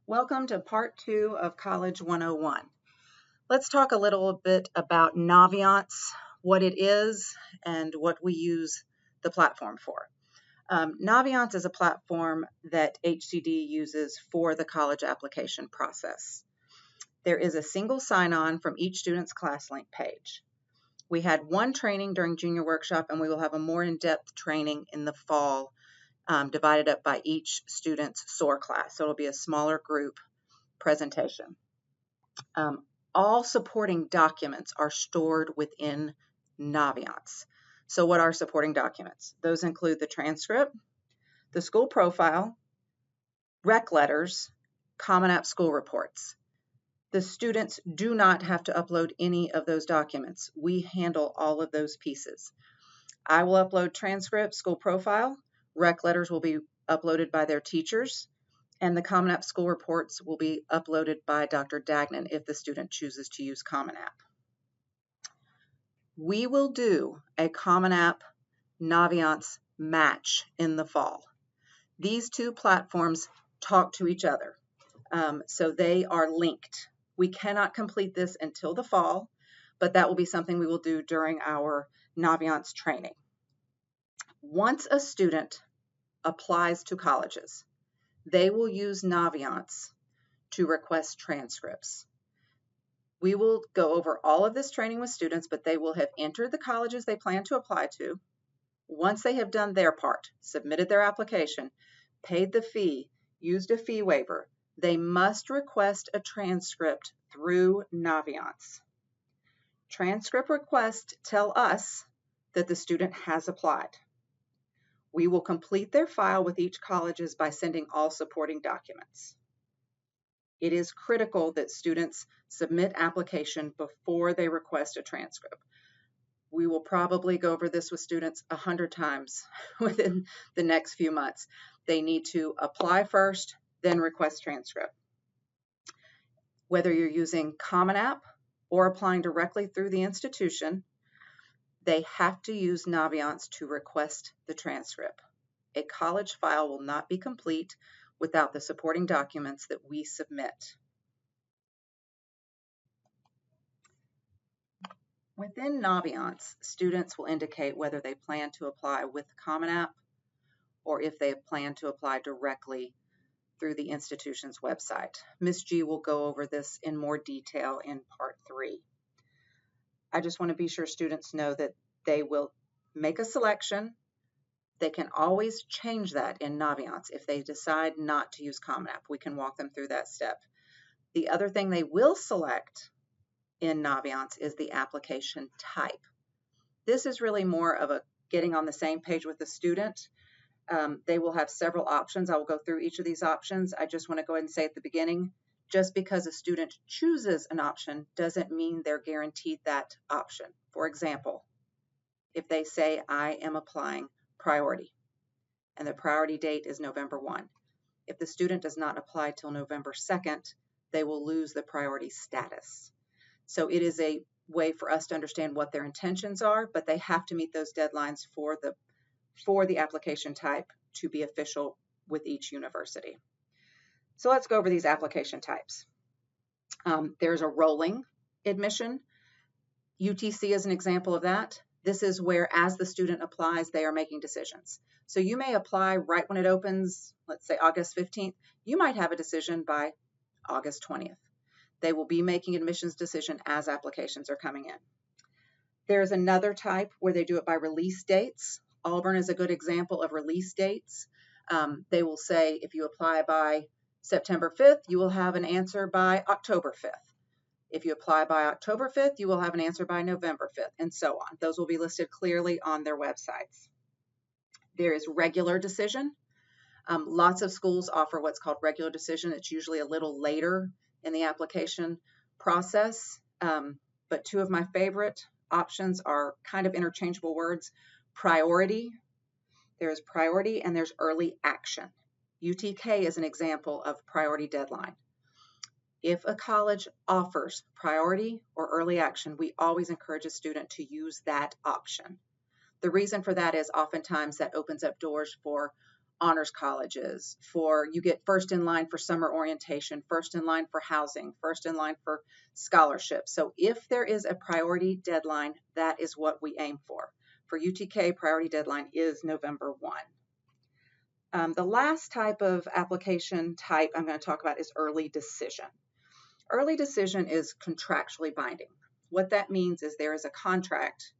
Welcome to part 2 of College 101. Let's talk a little bit about Naviance, what it is, and what we use the platform for. Naviance is a platform that HCD uses for the college application process. There is a single sign-on from each student's ClassLink page. We had one training during junior workshop, and we will have a more in-depth training in the fall, divided up by each student's SOAR class. So it'll be a smaller group presentation. All supporting documents are stored within Naviance. So what are supporting documents? Those include the transcript, the school profile, rec letters, Common App school reports. The students do not have to upload any of those documents. We handle all of those pieces. I will upload transcript, school profile, rec letters will be uploaded by their teachers, and the Common App school reports will be uploaded by Dr. Dagnan if the student chooses to use Common App. We will do a Common App Naviance match in the fall. These two platforms talk to each other, so they are linked. We cannot complete this until the fall, but that will be something we will do during our Naviance training. Once a student applies to colleges, they will use Naviance to request transcripts. We will go over all of this training with students, but they will have entered the colleges they plan to apply to. Once they have done their part, submitted their application, paid the fee, used a fee waiver, they must request a transcript through Naviance. Transcript requests tell us that the student has applied. We will complete their file with each colleges by sending all supporting documents. It is critical that students submit application before they request a transcript. We will probably go over this with students 100 times within the next few months. They need to apply first, then request transcript. Whether you're using Common App or applying directly through the institution, they have to use Naviance to request the transcript. A college file will not be complete without the supporting documents that we submit. Within Naviance, students will indicate whether they plan to apply with Common App or if they plan to apply directly through the institution's website. Ms. G will go over this in more detail in part 3. I just want to be sure students know that they will make a selection. They can always change that in Naviance. If they decide not to use Common App, we can walk them through that step. The other thing they will select in Naviance is the application type. This is really more of a getting on the same page with the student. They will have several options. I will go through each of these options. I just want to go ahead and say at the beginning, just because a student chooses an option doesn't mean they're guaranteed that option. For example, if they say, I am applying priority, and the priority date is November 1. If the student does not apply till November 2nd, they will lose the priority status. So it is a way for us to understand what their intentions are, but they have to meet those deadlines for the application type to be official with each university. So let's go over these application types. There's a rolling admission. UTC is an example of that. This is where as the student applies, they are making decisions. So you may apply right when it opens, let's say August 15th. You might have a decision by August 20th. They will be making admissions decision as applications are coming in. There's another type where they do it by release dates. Auburn is a good example of release dates. They will say if you apply by September 5th, you will have an answer by October 5th. If you apply by October 5th, you will have an answer by November 5th, and so on. Those will be listed clearly on their websites. There is regular decision. Lots of schools offer what's called regular decision. It's usually a little later in the application process, but two of my favorite options are kind of interchangeable words. Priority. There's priority and there's early action. UTK is an example of priority deadline. If a college offers priority or early action, we always encourage a student to use that option. The reason for that is oftentimes that opens up doors for honors colleges, for you get first in line for summer orientation, first in line for housing, first in line for scholarships. So if there is a priority deadline, that is what we aim for. For UTK, priority deadline is November 1. The last type of application type I'm going to talk about is early decision. Early decision is contractually binding. What that means is there is a contract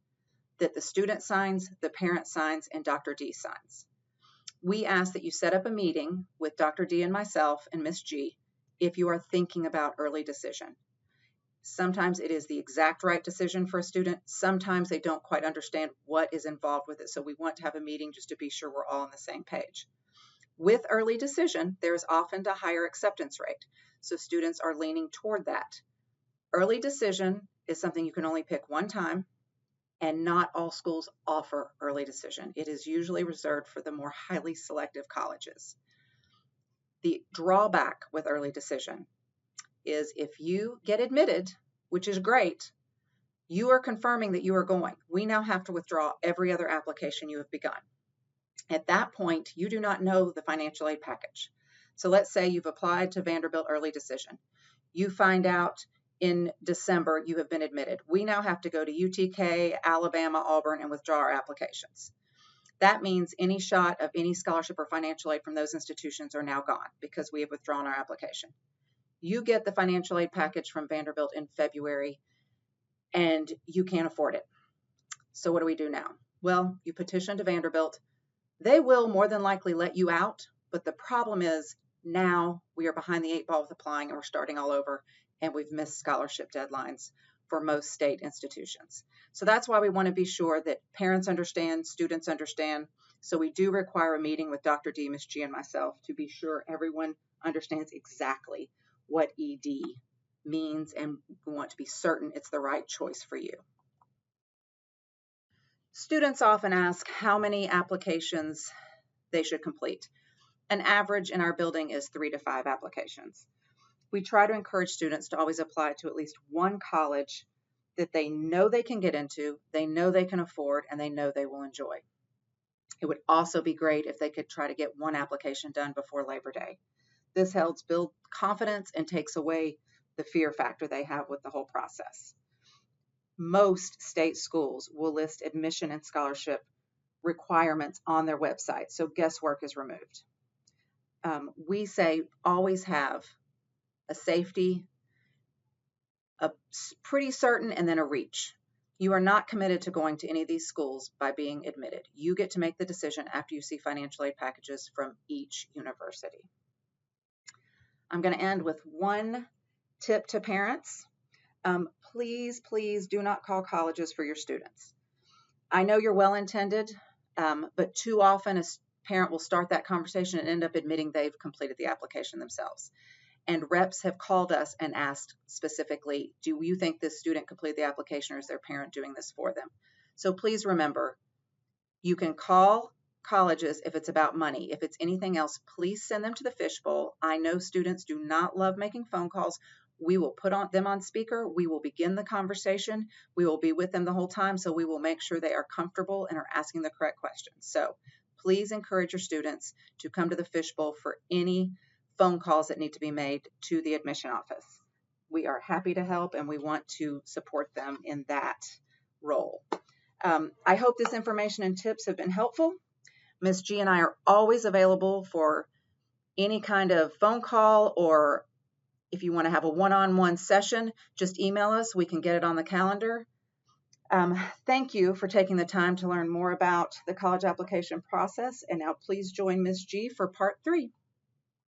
that the student signs, the parent signs, and Dr. D signs. We ask that you set up a meeting with Dr. D and myself and Ms. G if you are thinking about early decision. Sometimes it is the exact right decision for a student. Sometimes they don't quite understand what is involved with it. So we want to have a meeting just to be sure we're all on the same page. With early decision, there is often a higher acceptance rate. So students are leaning toward that. Early decision is something you can only pick one time, and not all schools offer early decision. It is usually reserved for the more highly selective colleges. The drawback with early decision is if you get admitted, which is great, you are confirming that you are going. We now have to withdraw every other application you have begun. At that point, you do not know the financial aid package. So let's say you've applied to Vanderbilt early decision. You find out in December you have been admitted. We now have to go to UTK, Alabama, Auburn, and withdraw our applications. That means any shot of any scholarship or financial aid from those institutions are now gone because we have withdrawn our application. You get the financial aid package from Vanderbilt in February, and you can't afford it. So what do we do now? Well, you petition to Vanderbilt. They will more than likely let you out, but the problem is now we are behind the 8 ball with applying, and we're starting all over, and we've missed scholarship deadlines for most state institutions. So that's why we want to be sure that parents understand, students understand. So we do require a meeting with Dr. D, Ms. G, and myself to be sure everyone understands exactly what ED means, and we want to be certain it's the right choice for you. Students often ask how many applications they should complete. An average in our building is 3 to 5 applications. We try to encourage students to always apply to at least one college that they know they can get into, they know they can afford, and they know they will enjoy. It would also be great if they could try to get one application done before Labor Day. This helps build confidence and takes away the fear factor they have with the whole process. Most state schools will list admission and scholarship requirements on their website, so guesswork is removed. We say always have a safety, a pretty certain, and then a reach. You are not committed to going to any of these schools by being admitted. You get to make the decision after you see financial aid packages from each university. I'm going to end with one tip to parents. Please, please do not call colleges for your students. I know you're well-intended, but too often a parent will start that conversation and end up admitting they've completed the application themselves. And reps have called us and asked specifically, do you think this student completed the application, or is their parent doing this for them? So please remember, you can call colleges if it's about money. If it's anything else, please send them to the fishbowl. I know students do not love making phone calls. We will put them on speaker. We will begin the conversation. We will be with them the whole time, so we will make sure they are comfortable and are asking the correct questions. So please encourage your students to come to the fishbowl for any phone calls that need to be made to the admission office. We are happy to help, and we want to support them in that role. I hope this information and tips have been helpful. Ms. G and I are always available for any kind of phone call, or if you want to have a one-on-one session, just email us. We can get it on the calendar. Thank you for taking the time to learn more about the college application process. And now please join Ms. G for part 3.